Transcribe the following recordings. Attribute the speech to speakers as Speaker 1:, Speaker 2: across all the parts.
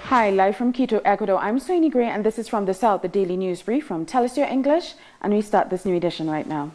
Speaker 1: Hi, live from Quito, Ecuador. I'm Soini Gray, and this is From the South, the Daily News Brief from Telesur English, and we start this new edition right now.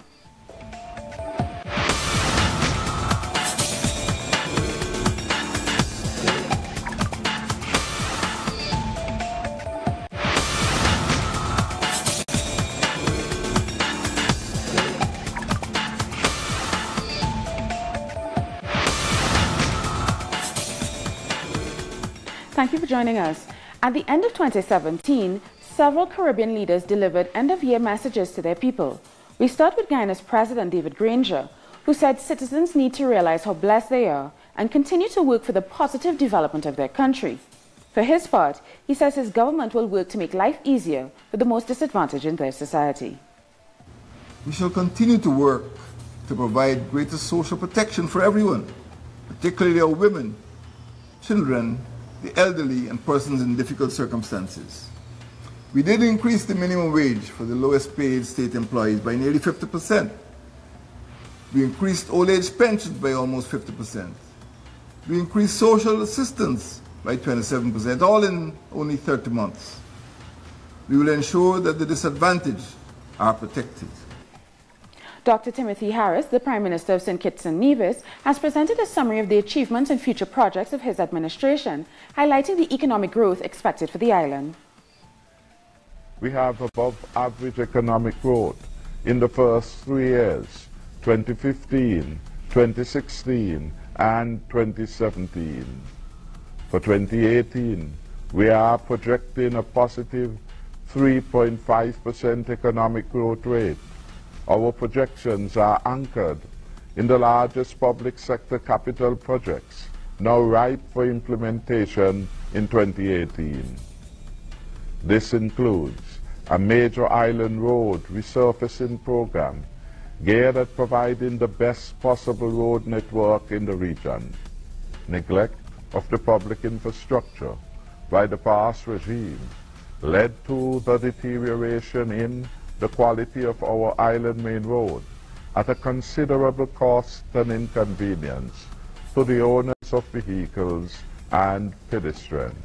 Speaker 1: Thank you for joining us. At the end of 2017, several Caribbean leaders delivered end-of-year messages to their people. We start with Guyana's President David Granger, who said citizens need to realize how blessed they are and continue to work for the positive development of their country. For his part, he says his government will work to make life easier for the most disadvantaged in their society.
Speaker 2: We shall continue to work to provide greater social protection for everyone, particularly our women, children, the elderly, and persons in difficult circumstances. We did increase the minimum wage for the lowest paid state employees by nearly 50%. We increased old age pensions by almost 50%. We increased social assistance by 27%, all in only 30 months. We will ensure that the disadvantaged are protected.
Speaker 1: Dr. Timothy Harris, the Prime Minister of St. Kitts and Nevis, has presented a summary of the achievements and future projects of his administration, highlighting the economic growth expected for the island.
Speaker 3: We have above average economic growth in the first 3 years, 2015, 2016, and 2017. For 2018, we are projecting a positive 3.5% economic growth rate. Our projections are anchored in the largest public sector capital projects, now ripe for implementation in 2018. This includes a major island road resurfacing program geared at providing the best possible road network in the region. Neglect of the public infrastructure by the past regime led to the deterioration in the quality of our island main road at a considerable cost and inconvenience to the owners of vehicles and pedestrians.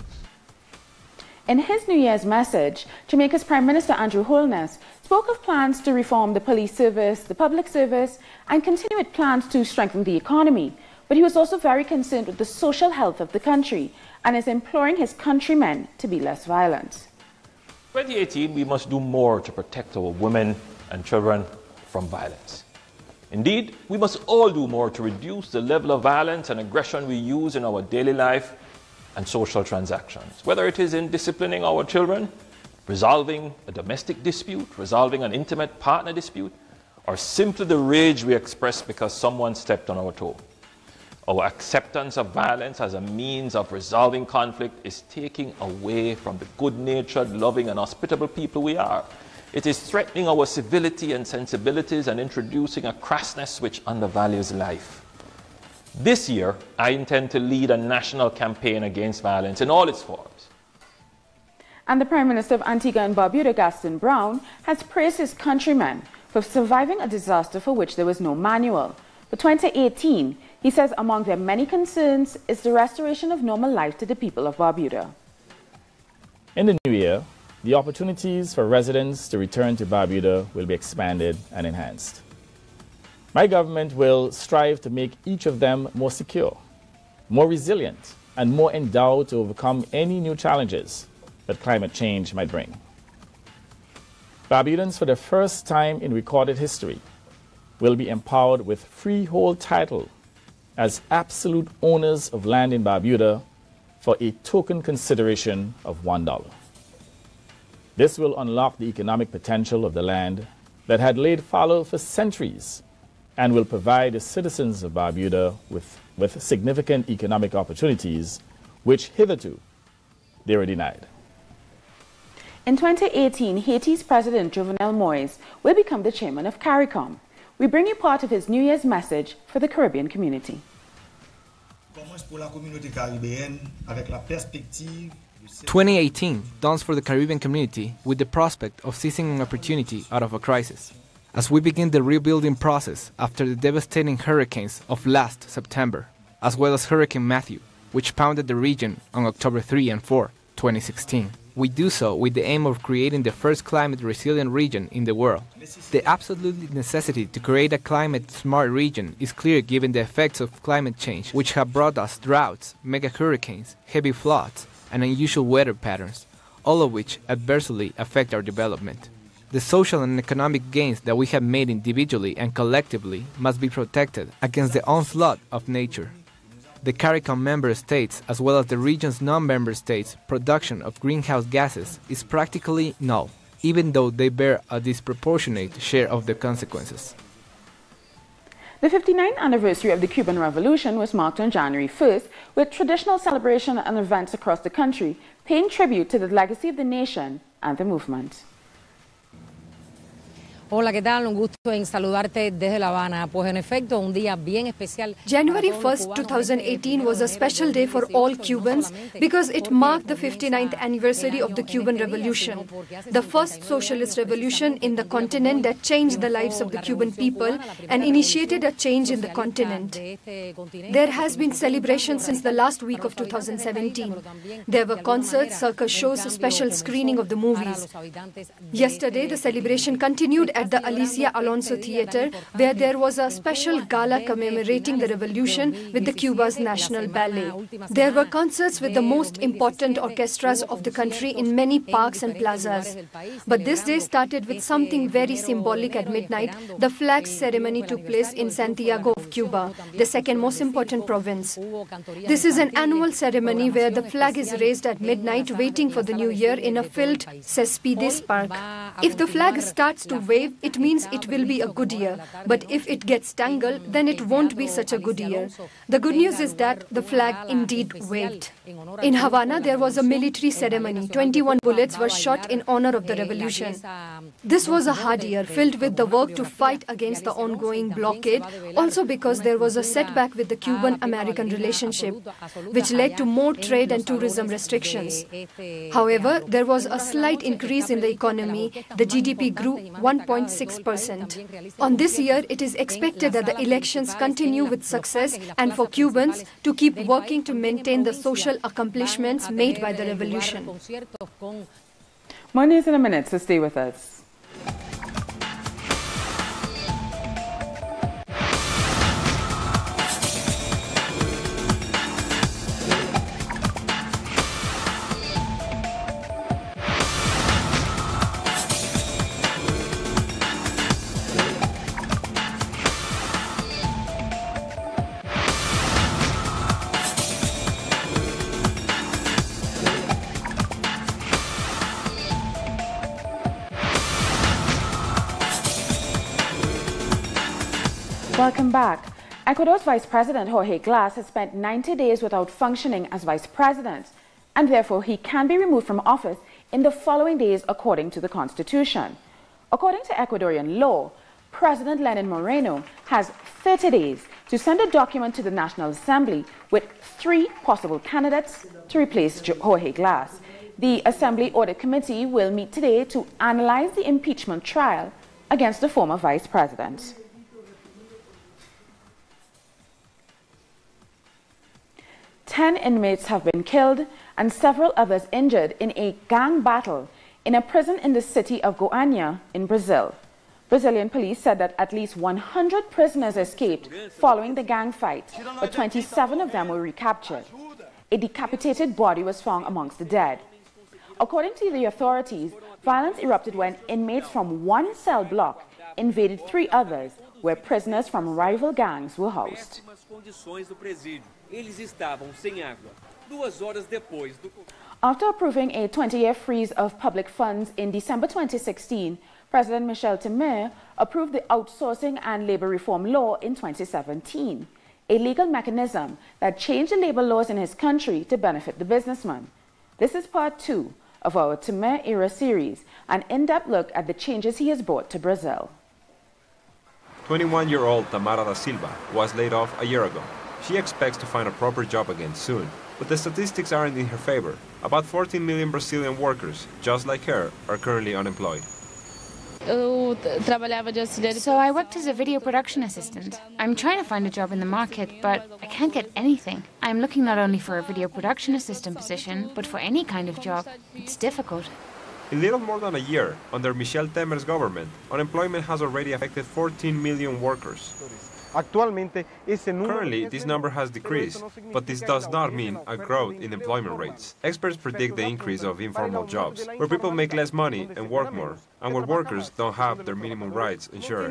Speaker 1: In his New Year's message, Jamaica's Prime Minister Andrew Holness spoke of plans to reform the police service, the public service, and continue with plans to strengthen the economy. But he was also very concerned with the social health of the country and is imploring his countrymen to be less violent.
Speaker 4: 2018, we must do more to protect our women and children from violence. Indeed, we must all do more to reduce the level of violence and aggression we use in our daily life and social transactions, whether it is in disciplining our children, resolving a domestic dispute, resolving an intimate partner dispute, or simply the rage we express because someone stepped on our toe. Our acceptance of violence as a means of resolving conflict is taking away from the good-natured, loving, and hospitable people we are. It is threatening our civility and sensibilities and introducing a crassness which undervalues life. This year, I intend to lead a national campaign against violence in all its forms.
Speaker 1: And the Prime Minister of Antigua and Barbuda, Gaston Brown, has praised his countrymen for surviving a disaster for which there was no manual. For 2018, he says among their many concerns is the restoration of normal life to the people of Barbuda.
Speaker 5: In the new year, the opportunities for residents to return to Barbuda will be expanded and enhanced. My government will strive to make each of them more secure, more resilient, and more endowed to overcome any new challenges that climate change might bring. Barbudans, for the first time in recorded history, will be empowered with freehold title as absolute owners of land in Barbuda for a token consideration of $1. This will unlock the economic potential of the land that had laid fallow for centuries and will provide the citizens of Barbuda with significant economic opportunities which hitherto they were denied.
Speaker 1: In 2018, Haiti's President Jovenel Moïse will become the chairman of CARICOM. We bring you part of his New Year's message for the Caribbean community.
Speaker 6: 2018 dawns for the Caribbean community with the prospect of seizing an opportunity out of a crisis, as we begin the rebuilding process after the devastating hurricanes of last September, as well as Hurricane Matthew, which pounded the region on October 3 and 4, 2016. We do so with the aim of creating the first climate-resilient region in the world. The absolute necessity to create a climate-smart region is clear given the effects of climate change, which have brought us droughts, mega hurricanes, heavy floods, and unusual weather patterns, all of which adversely affect our development. The social and economic gains that we have made individually and collectively must be protected against the onslaught of nature. The CARICOM member states, as well as the region's non-member states' production of greenhouse gases is practically null, even though they bear a disproportionate share of the consequences.
Speaker 1: The 59th anniversary of the Cuban Revolution was marked on January 1st with traditional celebration and events across the country, paying tribute to the legacy of the nation and the movement.
Speaker 7: Hola, ¿qué tal? Un gusto en saludarte desde La Habana. Pues en efecto, un día bien especial.
Speaker 8: January 1st, 2018 was a special day for all Cubans because it marked the 59th anniversary of the Cuban Revolution, the first socialist revolution in the continent that changed the lives of the Cuban people and initiated a change in the continent. There has been celebration since the last week of 2017. There were concerts, circus shows, a special screening of the movies. Yesterday, the celebration continued at the Alicia Alonso Theatre, where there was a special gala commemorating the revolution with the Cuba's National Ballet. There were concerts with the most important orchestras of the country in many parks and plazas. But this day started with something very symbolic at midnight. The flag ceremony took place in Santiago of Cuba, the second most important province. This is an annual ceremony where the flag is raised at midnight, waiting for the new year in a filled Cespedes Park. If the flag starts to wave, it means it will be a good year. But if it gets tangled, then it won't be such a good year. The good news is that the flag indeed waved. In Havana, there was a military ceremony. 21 bullets were shot in honor of the revolution. This was a hard year, filled with the work to fight against the ongoing blockade, also because there was a setback with the Cuban-American relationship, which led to more trade and tourism restrictions. However, there was a slight increase in the economy. The GDP grew 1.6%. On this year, it is expected that the elections continue with success and for Cubans to keep working to maintain the social accomplishments made by the revolution.
Speaker 1: More news in a minute, so stay with us. Welcome back. Ecuador's Vice President Jorge Glass has spent 90 days without functioning as Vice President, and therefore he can be removed from office in the following days according to the Constitution. According to Ecuadorian law, President Lenin Moreno has 30 days to send a document to the National Assembly with 3 possible candidates to replace Jorge Glass. The Assembly Audit Committee will meet today to analyze the impeachment trial against the former Vice President. Ten inmates have been killed and several others injured in a gang battle in a prison in the city of Goiânia in Brazil. Brazilian police said that at least 100 prisoners escaped following the gang fight, but 27 of them were recaptured. A decapitated body was found amongst the dead. According to the authorities, violence erupted when inmates from one cell block invaded 3 others, where prisoners from rival gangs were housed. After approving a 20-year freeze of public funds in December 2016, President Michel Temer approved the Outsourcing and Labor Reform Law in 2017, a legal mechanism that changed the labor laws in his country to benefit the businessman. This is part 2 of our Temer era series, an in-depth look at the changes he has brought to Brazil.
Speaker 9: 21-year-old Tamara da Silva was laid off a year ago. She expects to find a proper job again soon, but the statistics aren't in her favor. About 14 million Brazilian workers, just like her, are currently unemployed.
Speaker 10: So I worked as a video production assistant. I'm trying to find a job in the market, but I can't get anything. I'm looking not only for a video production assistant position, but for any kind of job. It's difficult.
Speaker 9: In little more than a year, under Michel Temer's government, unemployment has already affected 14 million workers. Currently, this number has decreased, but this does not mean a growth in employment rates. Experts predict the increase of informal jobs, where people make less money and work more, and where workers don't have their minimum rights ensured.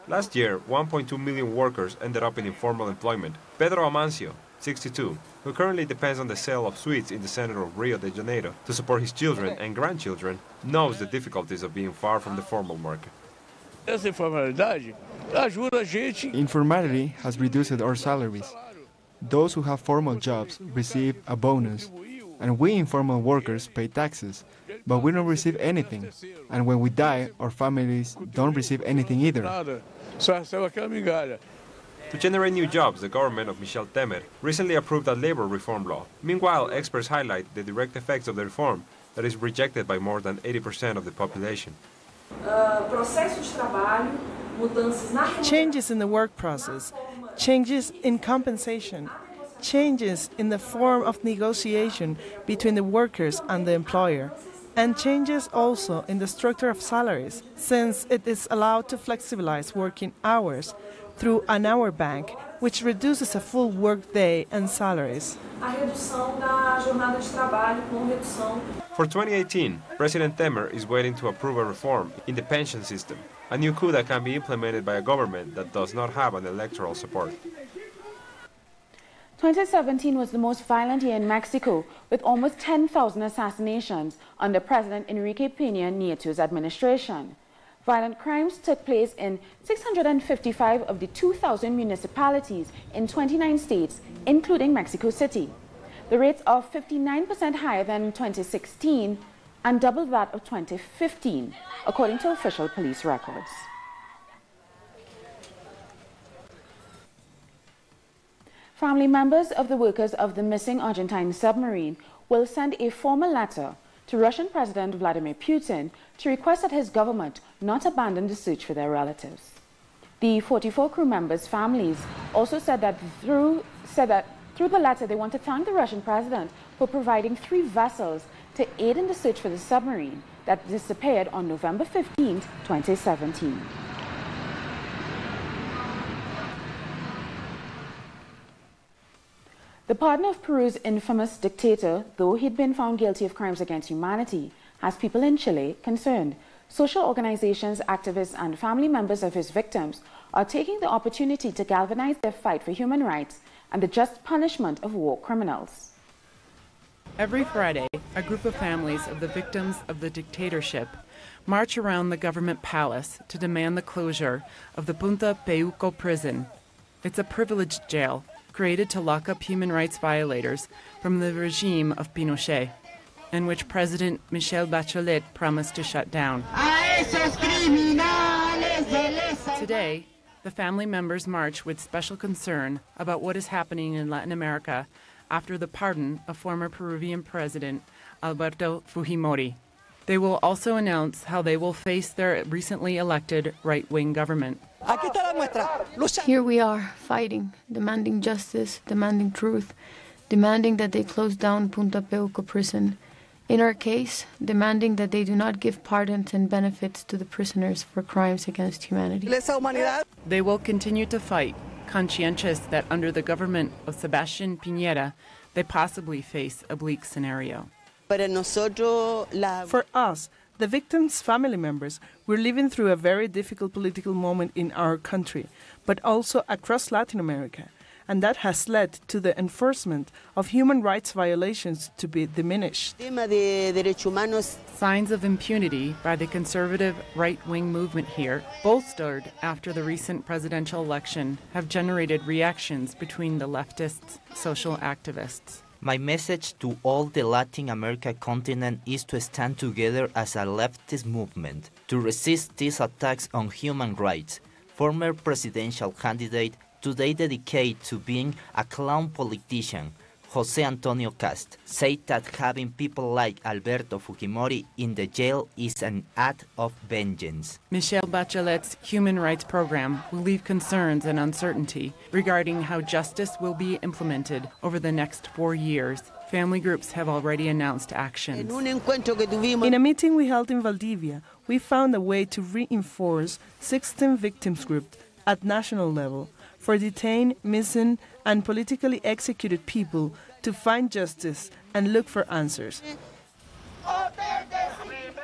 Speaker 9: Last year, 1.2 million workers ended up in informal employment. Pedro Amancio, 62, who currently depends on the sale of sweets in the center of Rio de Janeiro to support his children and grandchildren, knows the difficulties of being far from the formal market.
Speaker 11: Informality has reduced our salaries. Those who have formal jobs receive a bonus, and we informal workers pay taxes, but we don't receive anything. And when we die, our families don't receive anything either.
Speaker 9: To generate new jobs, the government of Michel Temer recently approved a labor reform law. Meanwhile, experts highlight the direct effects of the reform that is rejected by more than 80% of the population.
Speaker 12: Changes in the work process, changes in compensation, changes in the form of negotiation between the workers and the employer, and changes also in the structure of salaries, since it is allowed to flexibilize working hours through an hour bank, which reduces a full work day and salaries.
Speaker 9: For 2018, President Temer is waiting to approve a reform in the pension system, a new coup that can be implemented by a government that does not have an electoral support.
Speaker 1: 2017 was the most violent year in Mexico, with almost 10,000 assassinations under President Enrique Peña Nieto's administration. Violent crimes took place in 655 of the 2,000 municipalities in 29 states, including Mexico City. The rates are 59% higher than in 2016 and double that of 2015, according to official police records. Family members of the workers of the missing Argentine submarine will send a formal letter to Russian President Vladimir Putin to request that his government not abandon the search for their relatives. The 44 crew members' families also said that through the letter they want to thank the Russian president for providing 3 vessels to aid in the search for the submarine that disappeared on November 15, 2017. The partner of Peru's infamous dictator, though he'd been found guilty of crimes against humanity, has people in Chile concerned. Social organizations, activists, and family members of his victims are taking the opportunity to galvanize their fight for human rights and the just punishment of war criminals.
Speaker 13: Every Friday, a group of families of the victims of the dictatorship march around the government palace to demand the closure of the Punta Peuco prison. It's a privileged jail created to lock up human rights violators from the regime of Pinochet, and which President Michelle Bachelet promised to shut down. Today, the family members march with special concern about what is happening in Latin America after the pardon of former Peruvian President Alberto Fujimori. They will also announce how they will face their recently elected right-wing government.
Speaker 8: Here we are, fighting, demanding justice, demanding truth, demanding that they close down Punta Peuco prison. In our case, demanding that they do not give pardons and benefits to the prisoners for crimes against humanity.
Speaker 13: They will continue to fight, conscientious that under the government of Sebastián Piñera, they possibly face a bleak scenario.
Speaker 12: For us, the victims' family members, we're living through a very difficult political moment in our country, but also across Latin America. And that has led to the enforcement of human rights violations to be diminished.
Speaker 13: Signs of impunity by the conservative right-wing movement here, bolstered after the recent presidential election, have generated reactions between the leftist social activists.
Speaker 14: My message to all the Latin America continent is to stand together as a leftist movement to resist these attacks on human rights. Former presidential candidate today dedicated to being a clown politician, José Antonio Cast, said that having people like Alberto Fujimori in the jail is an act of vengeance.
Speaker 13: Michelle Bachelet's human rights program will leave concerns and uncertainty regarding how justice will be implemented over the next 4 years. Family groups have already announced actions.
Speaker 12: In a meeting we held in Valdivia, we found a way to reinforce 16 victims groups at national level for detained, missing, and politically executed people to find justice and look for answers.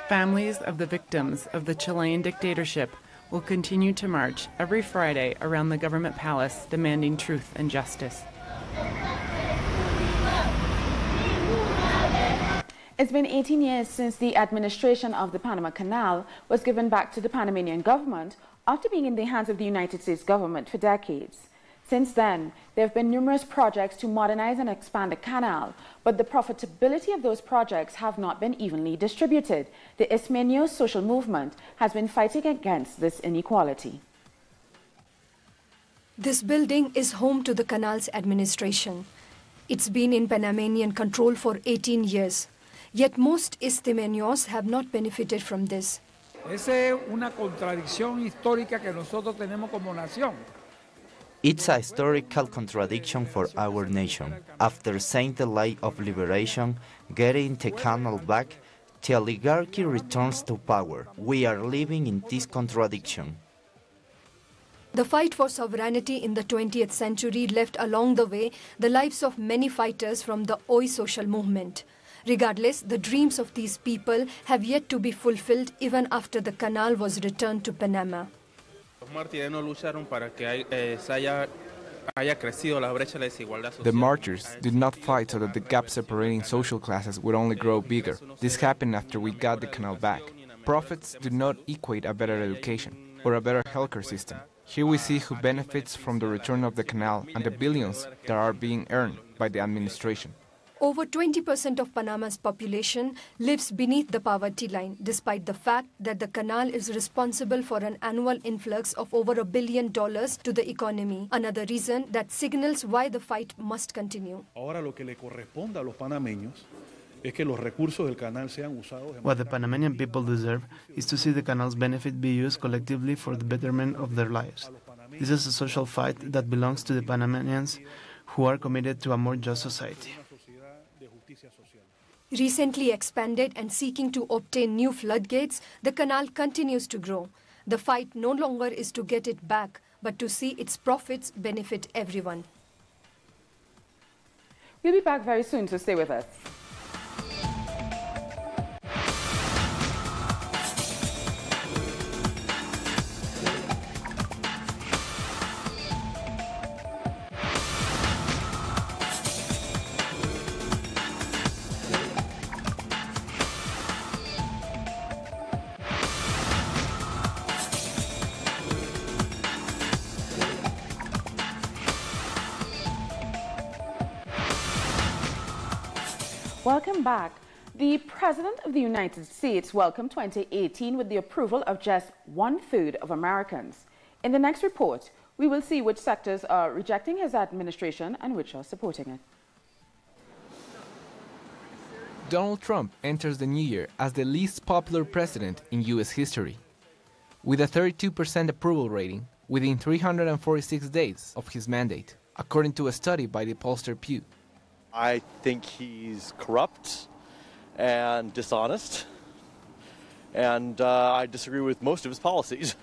Speaker 13: Families of the victims of the Chilean dictatorship will continue to march every Friday around the government palace demanding truth and justice.
Speaker 1: It's been 18 years since the administration of the Panama Canal was given back to the Panamanian government after being in the hands of the United States government for decades. Since then, there have been numerous projects to modernize and expand the canal, but the profitability of those projects have not been evenly distributed. The Ismeño social movement has been fighting against this inequality.
Speaker 8: This building is home to the canal's administration. It's been in Panamanian control for 18 years. Yet most Ismeños have not benefited from this.
Speaker 15: Esa es una contradicción histórica que nosotros tenemos como nación.
Speaker 14: It's a historical contradiction for our nation. After saying the light of liberation, getting the canal back, the oligarchy returns to power. We are living in this contradiction.
Speaker 8: The fight for sovereignty in the 20th century left along the way the lives of many fighters from the Hoy social movement. Regardless, the dreams of these people have yet to be fulfilled even after the canal was returned to Panama.
Speaker 6: The marchers did not fight so that the gap separating social classes would only grow bigger. This happened after we got the canal back. Profits do not equate a better education or a better healthcare system. Here we see who benefits from the return of the canal and the billions that are being earned by the administration.
Speaker 8: Over 20% of Panama's population lives beneath the poverty line, despite the fact that the canal is responsible for an annual influx of over $1 billion to the economy. Another reason that signals why the fight must continue.
Speaker 16: What the Panamanian people deserve is to see the canal's benefit be used collectively for the betterment of their lives. This is a social fight that belongs to the Panamanians who are committed to a more just society.
Speaker 8: Recently expanded and seeking to obtain new floodgates, the canal continues to grow. The fight no longer is to get it back, but to see its profits benefit everyone.
Speaker 1: We'll be back very soon, so stay with us. Welcome back. The President of the United States welcomed 2018 with the approval of just 1/3 of Americans. In the next report, we will see which sectors are rejecting his administration and which are supporting it.
Speaker 6: Donald Trump enters the new year as the least popular president in U.S. history, with a 32% approval rating within 346 days of his mandate, according to a study by the pollster Pew.
Speaker 17: I think he's corrupt and dishonest, and I disagree with most of his policies.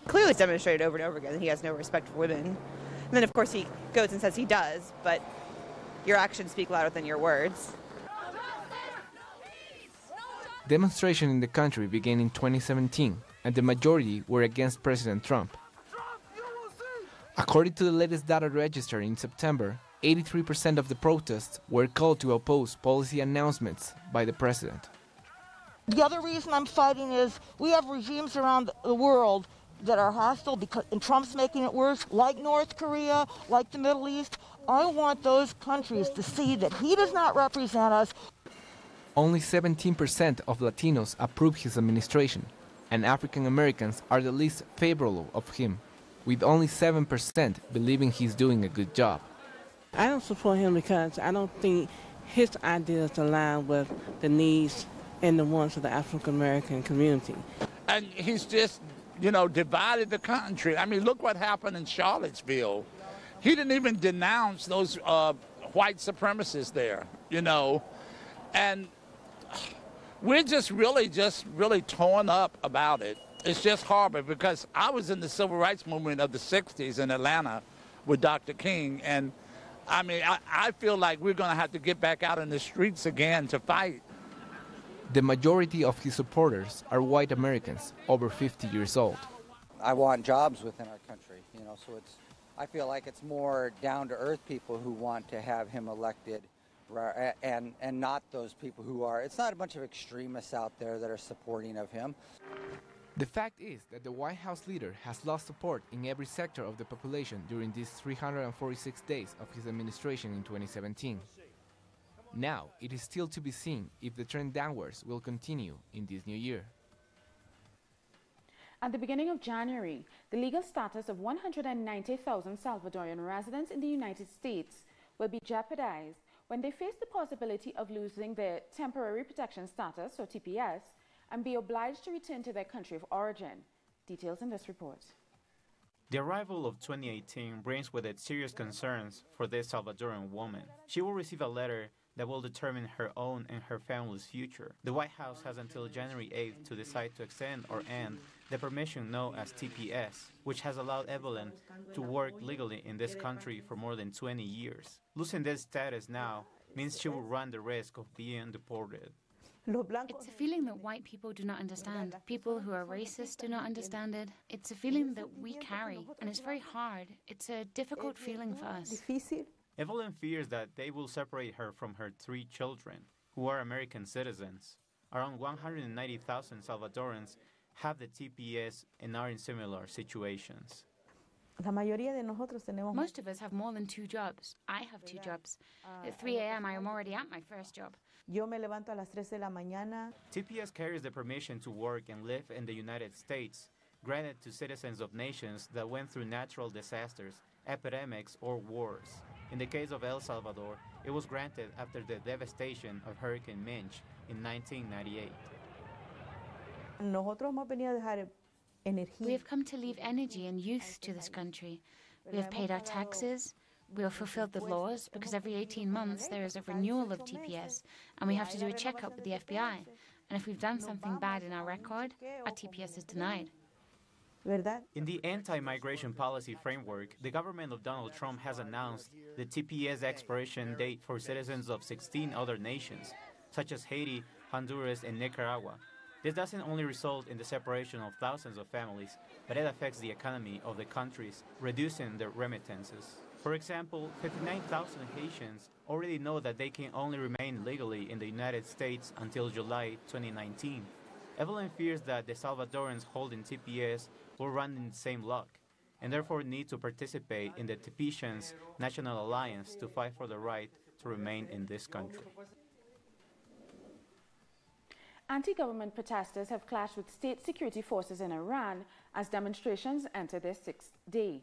Speaker 18: Clearly it's demonstrated over and over again that he has no respect for women. And then, of course, he goes and says he does, but your actions speak louder than your words.
Speaker 6: Demonstrations in the country began in 2017, and the majority were against President Trump. According to the latest data registered in September, 83% of the protests were called to oppose policy announcements by the president.
Speaker 19: The other reason I'm fighting is we have regimes around the world that are hostile, and Trump's making it worse, like North Korea, like the Middle East. I want those countries to see that he does not represent us.
Speaker 6: Only 17% of Latinos approve his administration, and African Americans are the least favorable of him, with only 7% believing he's doing a good job.
Speaker 12: I don't support him because I don't think his ideas align with the needs and the wants of the African American community.
Speaker 20: And he's just, divided the country. I mean, look what happened in Charlottesville. He didn't even denounce those white supremacists there, and we're just really torn up about it. It's just horrible because I was in the civil rights movement of the 60s in Atlanta with Dr. King, and I mean, I feel like we're going to have to get back out in the streets again to fight.
Speaker 6: The majority of his supporters are white Americans over 50 years old.
Speaker 21: I want jobs within our country, so I feel like it's more down-to-earth people who want to have him elected and not those people who are. It's not a bunch of extremists out there that are supporting of him.
Speaker 6: The fact is that the White House leader has lost support in every sector of the population during these 346 days of his administration in 2017. Now, it is still to be seen if the trend downwards will continue in this new year.
Speaker 1: At the beginning of January, the legal status of 190,000 Salvadorian residents in the United States will be jeopardized when they face the possibility of losing their temporary protection status, or TPS, and be obliged to return to their country of origin. Details in this report.
Speaker 22: The arrival of 2018 brings with it serious concerns for this Salvadoran woman. She will receive a letter that will determine her own and her family's future. The White House has until January 8th to decide to extend or end the permission known as TPS, which has allowed Evelyn to work legally in this country for more than 20 years. Losing this status now means she will run the risk of being deported.
Speaker 10: It's a feeling that white people do not understand. People who are racist do not understand it. It's a feeling that we carry, and it's very hard. It's a difficult feeling for us.
Speaker 22: Evelyn fears that they will separate her from her 3 children, who are American citizens. Around 190,000 Salvadorans have the TPS and are in similar situations.
Speaker 10: Most of us have more than 2 jobs. I have 2 jobs. At 3 a.m. I am already at my first job.
Speaker 22: TPS carries the permission to work and live in the United States, granted to citizens of nations that went through natural disasters, epidemics, or wars. In the case of El Salvador, it was granted after the devastation of Hurricane Minch in 1998.
Speaker 10: We have come to leave energy and youth to this country. We have paid our taxes. We have fulfilled the laws because every 18 months there is a renewal of TPS and we have to do a checkup with the FBI. And if we've done something bad in our record, our TPS is denied.
Speaker 22: In the anti-migration policy framework, the government of Donald Trump has announced the TPS expiration date for citizens of 16 other nations, such as Haiti, Honduras, and Nicaragua. This doesn't only result in the separation of thousands of families, but it affects the economy of the countries, reducing their remittances. For example, 59,000 Haitians already know that they can only remain legally in the United States until July 2019. Evelyn fears that the Salvadorans holding TPS will run in the same luck, and therefore need to participate in the Tipitians National Alliance to fight for the right to remain in this country.
Speaker 1: Anti-government protesters have clashed with state security forces in Iran as demonstrations enter their 6th day.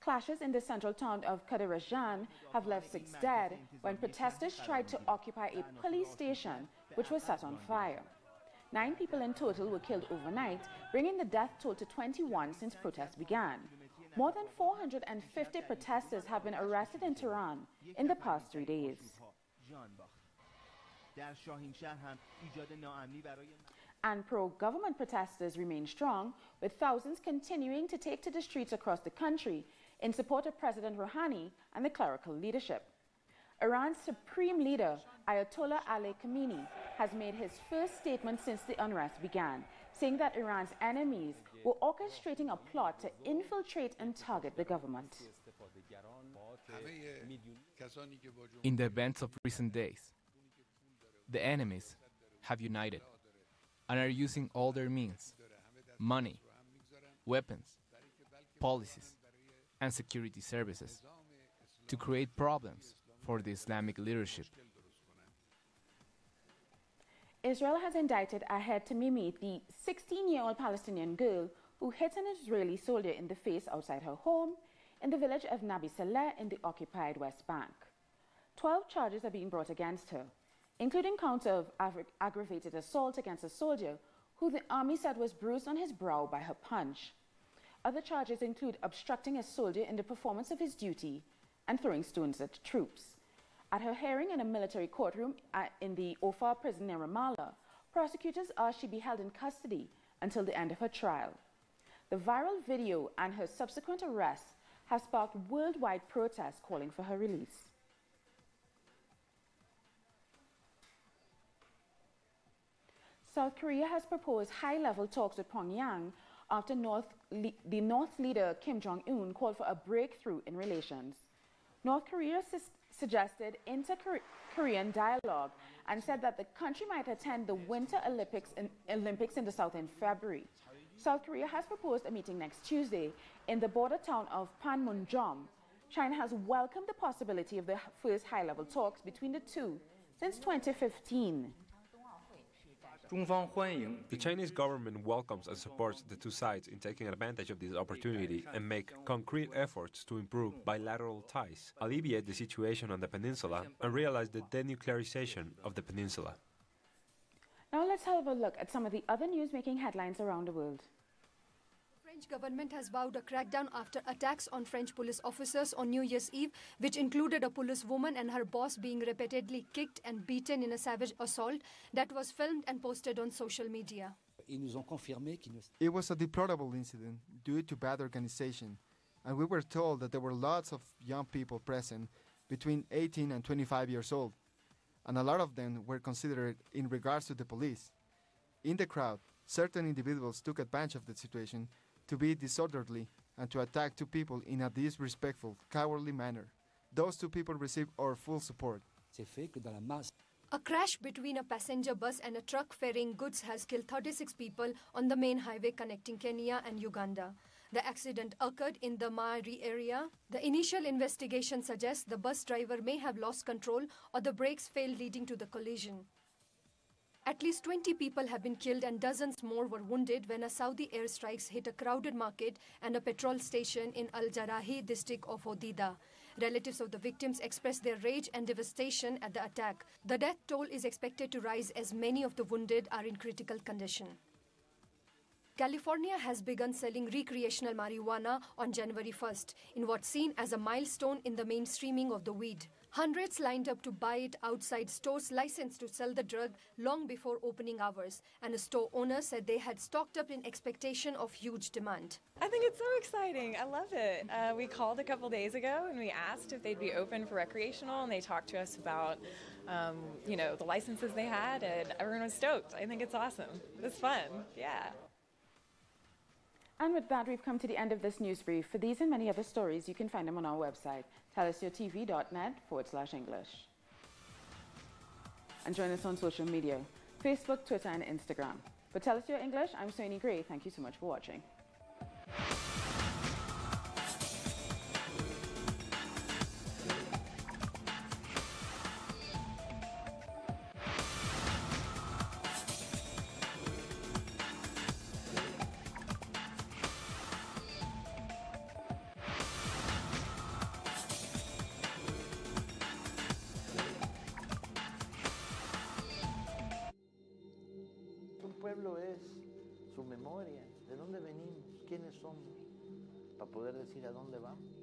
Speaker 1: Clashes in the central town of Kadirajan have left 6 dead when protesters tried to occupy a police station which was set on fire. 9 people in total were killed overnight, bringing the death toll to 21 since protests began. More than 450 protesters have been arrested in Tehran in the past 3 days. And pro-government protesters remain strong, with thousands continuing to take to the streets across the country in support of President Rouhani and the clerical leadership. Iran's supreme leader, Ayatollah Ali Khamenei, has made his first statement since the unrest began, saying that Iran's enemies were orchestrating a plot to infiltrate and target the government.
Speaker 6: In the events of recent days, the enemies have united and are using all their means, money, weapons, policies, and security services to create problems for the Islamic leadership.
Speaker 1: Israel has indicted Ahed Tamimi, the 16-year-old Palestinian girl who hit an Israeli soldier in the face outside her home in the village of Nabi Saleh in the occupied West Bank. 12 charges are being brought against her, including counts of aggravated assault against a soldier who the army said was bruised on his brow by her punch. Other charges include obstructing a soldier in the performance of his duty and throwing stones at troops. At her hearing in a military courtroom in the Ofar prison near Ramallah, prosecutors asked she be held in custody until the end of her trial. The viral video and her subsequent arrest have sparked worldwide protests calling for her release. South Korea has proposed high-level talks with Pyongyang after the North leader Kim Jong-un called for a breakthrough in relations. North Korea suggested inter-Korean dialogue and said that the country might attend the Winter Olympics in the South in February. South Korea has proposed a meeting next Tuesday in the border town of Panmunjom. China has welcomed the possibility of the first high-level talks between the two since 2015.
Speaker 9: The Chinese government welcomes and supports the two sides in taking advantage of this opportunity and make concrete efforts to improve bilateral ties, alleviate the situation on the peninsula, and realize the denuclearization of the peninsula.
Speaker 1: Now let's have a look at some of the other news making headlines around the world.
Speaker 8: The French government has vowed a crackdown after attacks on French police officers on New Year's Eve, which included a policewoman and her boss being repeatedly kicked and beaten in a savage assault that was filmed and posted on social media.
Speaker 11: It was a deplorable incident due to bad organization, and we were told that there were lots of young people present between 18 and 25 years old, and a lot of them were considered in regards to the police. In the crowd, certain individuals took advantage of the situation to be disorderly and to attack two people in a disrespectful, cowardly manner. Those two people received our full support.
Speaker 8: A crash between a passenger bus and a truck ferrying goods has killed 36 people on the main highway connecting Kenya and Uganda. The accident occurred in the Maari area. The initial investigation suggests the bus driver may have lost control or the brakes failed, leading to the collision. At least 20 people have been killed and dozens more were wounded when a Saudi airstrikes hit a crowded market and a petrol station in Al-Jarahi district of Hodida. Relatives of the victims expressed their rage and devastation at the attack. The death toll is expected to rise as many of the wounded are in critical condition. California has begun selling recreational marijuana on January 1st, in what's seen as a milestone in the mainstreaming of the weed. Hundreds lined up to buy it outside stores licensed to sell the drug long before opening hours, and a store owner said they had stocked up in expectation of huge demand.
Speaker 2: I think it's so exciting. I love it. We called a couple days ago and we asked if they'd be open for recreational, and they talked to us about, the licenses they had, and everyone was stoked. I think it's awesome. It's fun. Yeah.
Speaker 1: And with that, we've come to the end of this news brief. For these and many other stories, you can find them on our website, tellusyourtv.net/English. And join us on social media, Facebook, Twitter, and Instagram. For Tell Us Your English, I'm Soini Gray. Thank you so much for watching.
Speaker 3: Pueblo es su memoria, de dónde venimos, quiénes somos, para poder decir a dónde vamos.